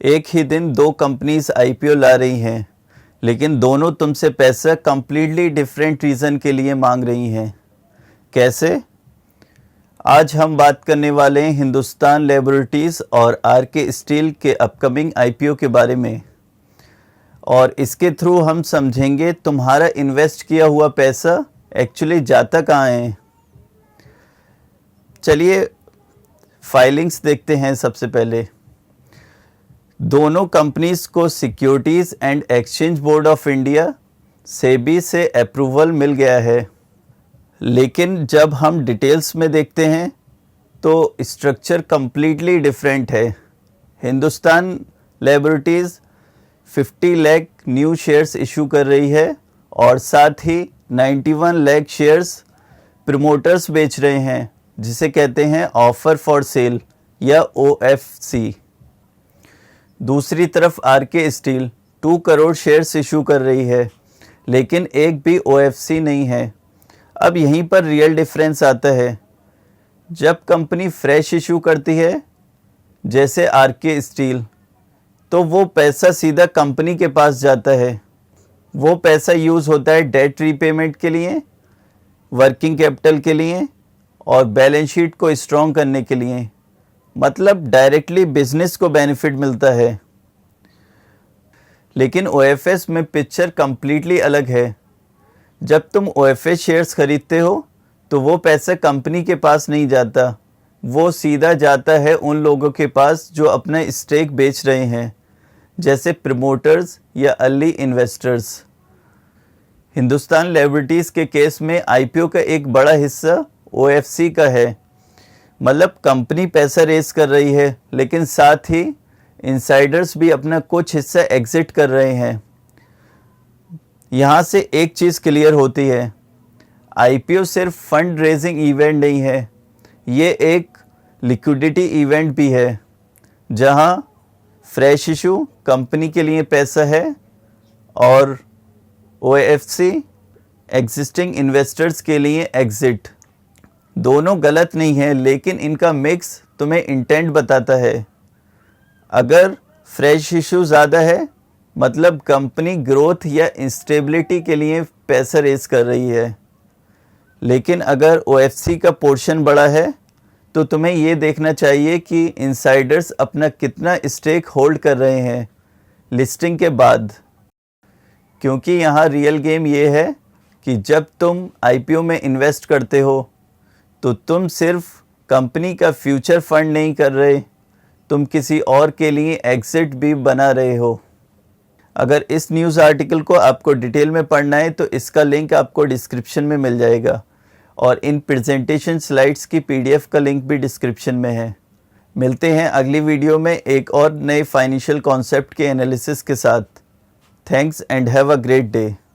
एक ही दिन दो कंपनीज आईपीओ ला रही हैं, लेकिन दोनों तुमसे पैसा कंप्लीटली डिफरेंट रीज़न के लिए मांग रही हैं। कैसे? आज हम बात करने वाले हैं हिंदुस्तान लैबोरेटरीज़ और आरके स्टील के अपकमिंग आईपीओ के बारे में, और इसके थ्रू हम समझेंगे तुम्हारा इन्वेस्ट किया हुआ पैसा एक्चुअली जाता कहाँ है। चलिए फाइलिंग्स देखते हैं। सबसे पहले दोनों कंपनीज को securities and exchange board of India SEBI से अप्रूवल मिल गया है, लेकिन जब हम डिटेल्स में देखते हैं तो स्ट्रक्चर कम्प्लीटली डिफरेंट है। Hindustan laboratories 50 lakh new shares issue कर रही है और साथ ही 91 लाख शेयर्स प्रमोटर्स बेच रहे हैं, जिसे कहते हैं ऑफ़र फॉर सेल या OFC। दूसरी तरफ आरके स्टील 2 करोड़ शेयर्स इशू कर रही है, लेकिन एक भी OFC नहीं है। अब यहीं पर रियल डिफरेंस आता है। जब कंपनी फ्रेश इशू करती है जैसे आरके स्टील, तो वो पैसा सीधा कंपनी के पास जाता है। वो पैसा यूज़ होता है डेट रीपेमेंट के लिए, वर्किंग कैपिटल के लिए और बैलेंस शीट को स्ट्रॉन्ग करने के लिए। मतलब डायरेक्टली बिजनेस को बेनिफिट मिलता है। लेकिन OFS में पिक्चर कम्प्लीटली अलग है। जब तुम OFS शेयर्स खरीदते हो तो वो पैसा कंपनी के पास नहीं जाता, वो सीधा जाता है उन लोगों के पास जो अपना स्टेक बेच रहे हैं, जैसे प्रमोटर्स या अर्ली इन्वेस्टर्स। हिंदुस्तान लैबोरेटरीज़ के केस में आईपीओ का एक बड़ा हिस्सा OFC का है। मतलब कंपनी पैसा रेस कर रही है, लेकिन साथ ही इनसाइडर्स भी अपना कुछ हिस्सा एग्जिट कर रहे हैं। यहाँ से एक चीज़ क्लियर होती है, आईपीओ सिर्फ फंड रेजिंग इवेंट नहीं है, ये एक लिक्विडिटी इवेंट भी है, जहाँ फ्रेश इशू कंपनी के लिए पैसा है और OFC एग्जिस्टिंग इन्वेस्टर्स के लिए एग्जिट। दोनों गलत नहीं है, लेकिन इनका मिक्स तुम्हें इंटेंट बताता है। अगर फ्रेश इशू ज़्यादा है मतलब कंपनी ग्रोथ या इंस्टेबिलिटी के लिए पैसा रेस कर रही है, लेकिन अगर OFC का पोर्शन बड़ा है तो तुम्हें ये देखना चाहिए कि इनसाइडर्स अपना कितना स्टेक होल्ड कर रहे हैं लिस्टिंग के बाद। क्योंकि यहाँ रियल गेम ये है कि जब तुम आईपीओ में इन्वेस्ट करते हो तो तुम सिर्फ कंपनी का फ्यूचर फंड नहीं कर रहे, तुम किसी और के लिए एग्जिट भी बना रहे हो। अगर इस न्यूज़ आर्टिकल को आपको डिटेल में पढ़ना है तो इसका लिंक आपको डिस्क्रिप्शन में मिल जाएगा, और इन प्रेजेंटेशन स्लाइड्स की PDF का लिंक भी डिस्क्रिप्शन में है। मिलते हैं अगली वीडियो में एक और नए फाइनेंशियल कॉन्सेप्ट के एनालिसिस के साथ। Thanks and have a great day.